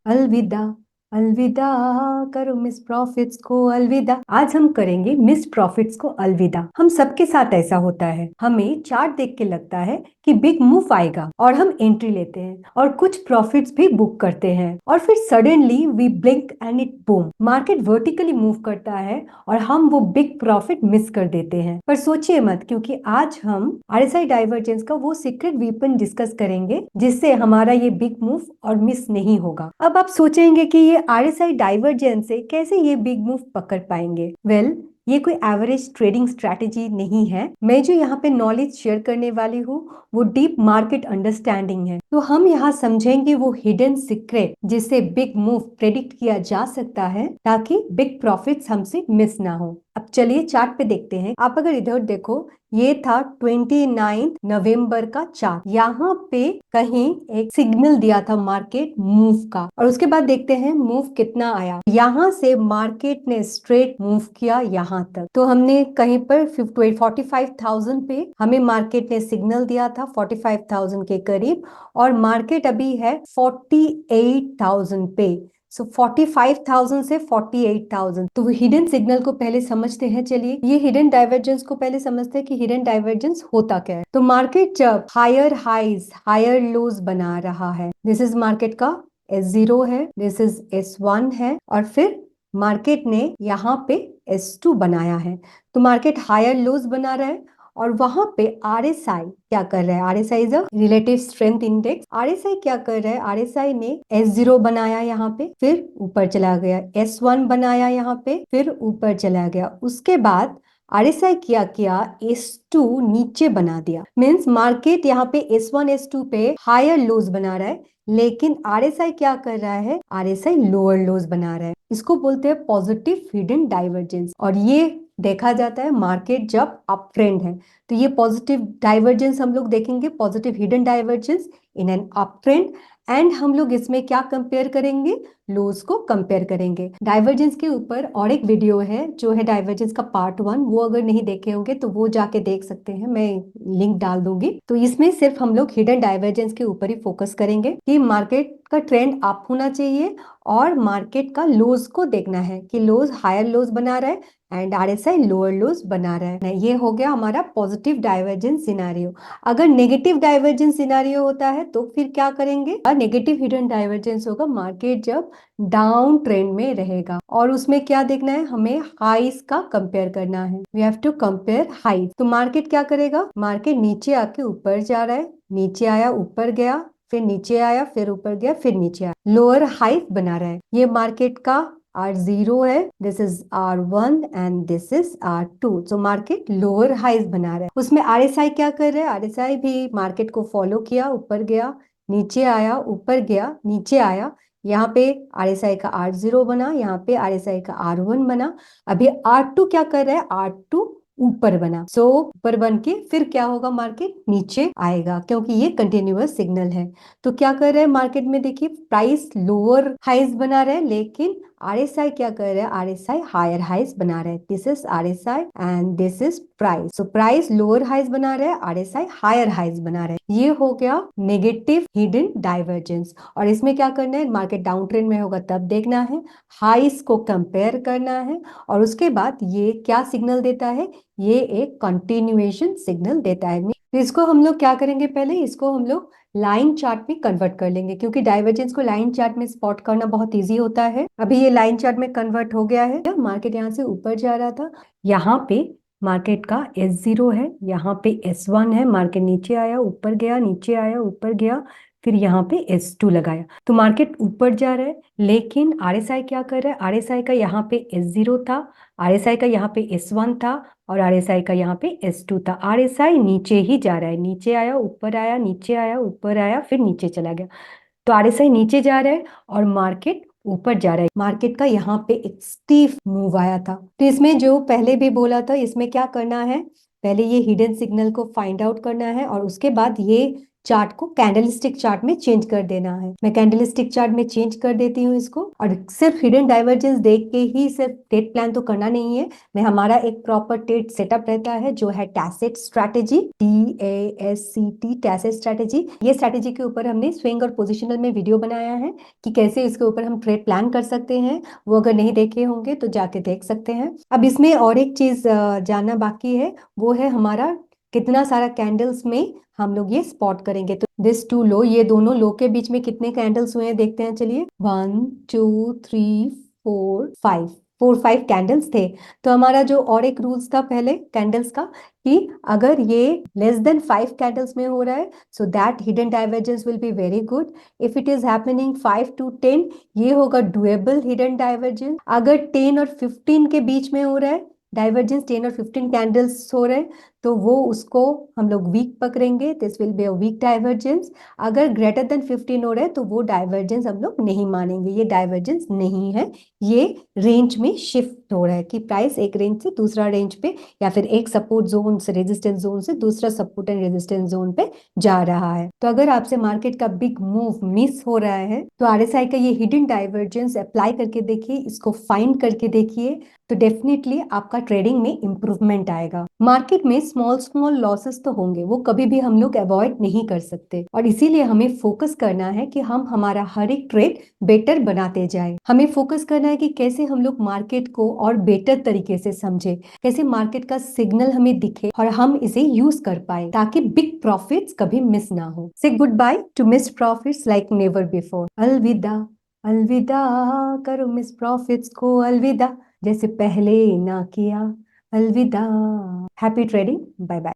अलविदा, अलविदा करो मिस प्रॉफिट्स को अलविदा। आज हम करेंगे मिस प्रॉफिट्स को अलविदा। हम सबके साथ ऐसा होता है, हमें चार्ट देख के लगता है कि बिग मूव आएगा और हम एंट्री लेते हैं और कुछ प्रॉफिट्स भी बुक करते हैं और फिर suddenly we blink and it boom, market vertically move करता है और हम वो बिग प्रॉफिट मिस कर देते हैं। पर सोचिए मत, क्योंकि आज हम आरएसआई डाइवर्जेंस का वो सीक्रेट वीपन डिस्कस करेंगे जिससे हमारा ये बिग मूव और मिस नहीं होगा। अब आप सोचेंगे कि ये आरएसआई डाइवर्जेंस से कैसे ये बिग मूव पकड़ पाएंगे। वेल, ये कोई एवरेज ट्रेडिंग स्ट्रैटेजी नहीं है। मैं जो यहाँ पे नॉलेज शेयर करने वाली हूँ वो डीप मार्केट अंडरस्टैंडिंग है। तो हम यहाँ समझेंगे वो हिडन सीक्रेट जिससे बिग मूव प्रेडिक्ट किया जा सकता है ताकि बिग प्रॉफिट्स हमसे मिस ना हो। अब चलिए चार्ट पे देखते हैं। आप अगर इधर देखो, ये था 29 नवंबर का चार्ट। यहाँ पे कहीं एक सिग्नल दिया था मार्केट मूव का और उसके बाद देखते हैं मूव कितना आया। यहाँ से मार्केट ने स्ट्रेट मूव किया यहाँ तक। तो हमने कहीं पर 45,000 पे हमें मार्केट ने सिग्नल दिया था 45,000 के करीब और मार्केट अभी है 48,000 पे। सो 45,000 से 48,000। तो वो हिडन सिग्नल को पहले समझते हैं। चलिए ये हिडन डाइवर्जेंस को पहले समझते हैं कि हिडन डाइवर्जेंस होता क्या है। तो मार्केट जब हायर हाइज हायर लोज बना रहा है, दिस इज मार्केट का S0 है, दिस इज S1 है और फिर मार्केट ने यहाँ पे S2 बनाया है। तो मार्केट हायर लोज बना रहा है और वहां पे आरएसआई क्या कर रहा है। RSI is a relative strength index. RSI क्या कर रहा है, आरएसआई ने S0 बनाया यहाँ पे, फिर ऊपर चला गया, S1 बनाया यहाँ पे, फिर ऊपर चला गया। उसके बाद आरएसआई क्या किया, S2 नीचे बना दिया। मीन्स मार्केट यहाँ पे S1 S2 पे हायर लोज बना रहा है, लेकिन आरएसआई क्या कर रहा है, आरएसआई लोअर लोज बना रहा है। इसको बोलते हैं पॉजिटिव हिडन डाइवर्जेंस और ये देखा जाता है मार्केट जब अप ट्रेंड है। तो ये पॉजिटिव डाइवर्जेंस हम लोग देखेंगे, positive hidden divergence in an up trend. And हम लोग इसमें क्या कंपेयर करेंगे, लोज को कंपेयर करेंगे। डाइवर्जेंस के ऊपर और एक वीडियो है जो है डाइवर्जेंस का पार्ट 1, वो अगर नहीं देखे होंगे तो वो जाके देख सकते हैं, मैं लिंक डाल दूंगी। तो इसमें सिर्फ हम लोग हिडन डाइवर्जेंस के ऊपर ही फोकस करेंगे कि मार्केट का ट्रेंड अप होना चाहिए और मार्केट का लोज को देखना है कि लोज हायर लोज बना रहा है एंड आरएसआई लोअर लोज बना रहा है। ये हो गया हमारा पॉजिटिव डाइवर्जेंस सिनारियो। अगर नेगेटिव डाइवर्जेंस सिनारियो होता है तो फिर क्या करेंगे, नेगेटिव हिडन डाइवर्जेंस होगा मार्केट जब डाउन ट्रेंड में रहेगा और उसमें क्या देखना है, हमें हाइस का कंपेयर करना है। वी हैव टू कंपेयर हाइस। तो मार्केट क्या करेगा, मार्केट नीचे आके ऊपर जा रहा है, नीचे आया ऊपर गया, फिर नीचे आया, फिर ऊपर गया, फिर नीचे आया, लोअर हाइस बना रहा है। ये मार्केट का R0 है, this is R1 and this is R2। So market lower highs बना रहा है। उसमें आरएसआई क्या कर रहा है, आरएसआई भी मार्केट को फॉलो किया, ऊपर गया, नीचे आया, ऊपर गया, नीचे आया। यहाँ पे आरएसआई का R0 बना, यहाँ पे आरएसआई का R1 बना। अभी R2 क्या कर रहा है, R2 ऊपर बना। सो ऊपर बन के फिर क्या होगा, मार्केट नीचे आएगा क्योंकि ये कंटिन्यूअस सिग्नल है। तो क्या कर रहे हैं मार्केट में, देखिए प्राइस लोअर हाइज बना रहे हैं, लेकिन आरएसआई क्या कर रहा है, आरएसआई हायर हाइज बना रहा है। This is RSI and this is price. So price lower highs बना रहा है, आरएसआई हायर हाइज बना रहा है। ये हो गया नेगेटिव हिडन डाइवर्जेंस। और इसमें क्या करना है, मार्केट डाउन ट्रेंड में होगा तब देखना है, हाइज को कंपेयर करना है और उसके बाद ये क्या सिग्नल देता है, ये एक कंटिन्यूएशन सिग्नल देता है। तो इसको हम लोग क्या करेंगे, पहले इसको हम लोग लाइन चार्ट में कन्वर्ट कर लेंगे क्योंकि डाइवर्जेंस को लाइन चार्ट में स्पॉट करना बहुत इजी होता है। अभी ये लाइन चार्ट में कन्वर्ट हो गया है। मार्केट यहाँ से ऊपर जा रहा था, यहाँ पे मार्केट का S0 है, यहाँ पे S1 है, मार्केट नीचे आया, ऊपर गया, नीचे आया, ऊपर गया, फिर यहाँ पे S2 लगाया। तो मार्केट ऊपर जा रहा है, लेकिन आरएसआई क्या कर रहा है, आरएसआई का यहाँ पे S0 था, आरएसआई का यहाँ पे S1 था और आरएसआई का यहाँ पे S2 था। आरएसआई नीचे ही जा रहा है, नीचे आया, ऊपर आया, नीचे आया, ऊपर आया, फिर नीचे चला गया। तो आरएसआई नीचे जा रहा है और मार्केट ऊपर जा रहा है। मार्केट का यहाँ पे एक स्टीफ मूव आया था। तो इसमें जो पहले भी बोला था, इसमें क्या करना है, पहले ये हिडन सिग्नल को फाइंड आउट करना है और उसके बाद ये चार्ट को कैंडलस्टिक चार्ट में चेंज कर देना है। मैं कैंडलस्टिक चार्ट में चेंज कर देती हूँ इसको। और सिर्फ हिडन डाइवर्जेंस देख के ही सिर्फ ट्रेड प्लान तो करना नहीं है, मैं हमारा एक प्रॉपर ट्रेड सेटअप रहता है जो है टैसेट स्ट्रैटेजी, TASCT, टैसेट स्ट्रैटेजी। ये स्ट्रैटेजी के ऊपर हमने स्विंग और पोजिशनल में वीडियो बनाया है कि कैसे इसके ऊपर हम ट्रेड प्लान कर सकते हैं। वो अगर नहीं देखे होंगे तो जाके देख सकते हैं। अब इसमें और एक चीज जानना बाकी है, वो है हमारा कितना सारा कैंडल्स में हम लोग ये स्पॉट करेंगे। तो दिस टू लो, ये दोनों लो के बीच में कितने कैंडल्स हुए हैं देखते हैं। चलिए 1 2 3 4 5, 4 5 कैंडल्स थे। तो हमारा जो और एक रूल्स था पहले कैंडल्स का, कि अगर ये लेस देन 5 कैंडल्स में हो रहा है so that hidden divergence will be very good. If it is happening 5 to 10, ये होगा डुएबल हिडन डाइवर्जेंस। अगर 10 और 15 के बीच में हो रहा है डाइवर्जेंस, 10 और 15 कैंडल्स हो रहे हैं, तो वो उसको हम लोग वीक पकड़ेंगे, this will be a weak divergence. अगर ग्रेटर देन 15 हो रहा है तो वो डाइवर्जेंस हम लोग नहीं मानेंगे, ये डाइवर्जेंस नहीं है, ये रेंज में शिफ्ट हो रहा है कि प्राइस एक रेंज से दूसरा रेंज पे, या फिर एक सपोर्ट जोन से रेजिस्टेंस जोन से दूसरा सपोर्ट एंड रेजिस्टेंस जोन पे जा रहा है। तो अगर आपसे मार्केट का बिग मूव मिस हो रहा है तो RSI का ये हिडन डाइवर्जेंस अप्लाई करके देखिए, इसको फाइंड करके देखिए, तो डेफिनेटली आपका ट्रेडिंग में इंप्रूवमेंट आएगा। मार्केट में स्मॉल स्मॉल लॉसेस तो होंगे, वो कभी भी हम लोग अवॉइड नहीं कर सकते, और इसीलिए हमें फोकस करना है कि हम हमारा हर एक ट्रेड बेटर बनाते जाए। हमें फोकस करना है कि कैसे हम लोग मार्केट को और बेटर तरीके से समझे, कैसे मार्केट का सिग्नल हमें दिखे और हम इसे यूज कर पाए, ताकि बिग प्रॉफिट्स कभी मिस ना हो। से good by two miss profits like never before. अलविदा, अलविदा करो मिस प्रॉफिट्स को, अलविदा जैसे पहले ना किया, अलविदा। Happy trading, bye bye.